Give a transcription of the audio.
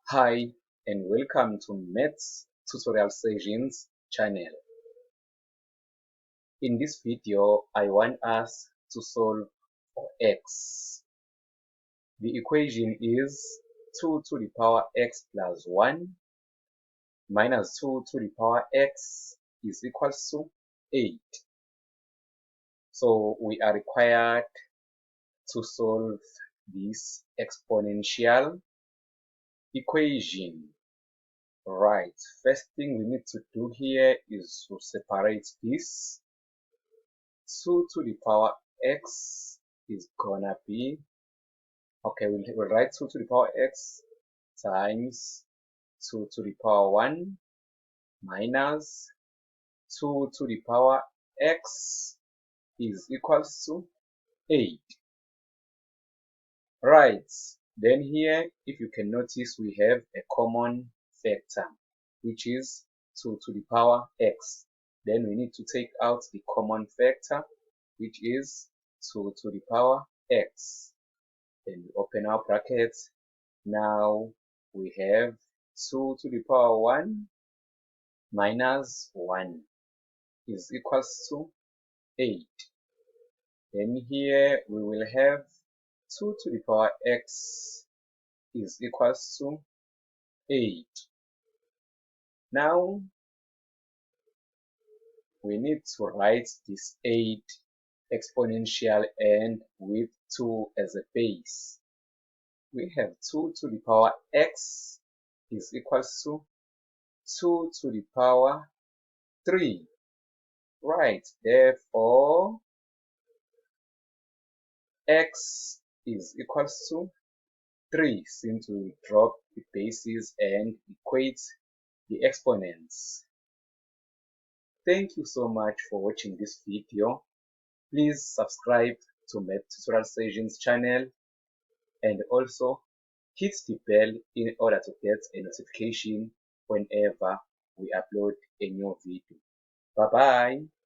Hi and welcome to Maths Tutorial Sessions channel. In this video, I want us to solve for x. The equation is 2 to the power x plus 1 minus 2 to the power x is equals to 8. So we are required to solve this exponential equation. Right, first thing we need to do here is to separate this. 2 to the power x is gonna be, okay, we'll write 2 to the power x times 2 to the power 1 minus 2 to the power x is equals to 8. Right, then here, if you can notice, we have a common factor, which is 2 to the power x. Then we need to take out the common factor, which is 2 to the power x. Then we open our brackets. Now we have 2 to the power 1 minus 1 is equals to 8. Then here we will have 2 to the power x is equals to 8. Now we need to write this 8 exponential and with 2 as a base. We have 2 to the power x is equals to 2 to the power 3. Right, therefore x is equals to 3 since we drop the bases and equate the exponents. Thank you so much for watching this video. Please subscribe to Maths Tutorial Sessions channel and also hit the bell in order to get a notification whenever we upload a new video. Bye bye.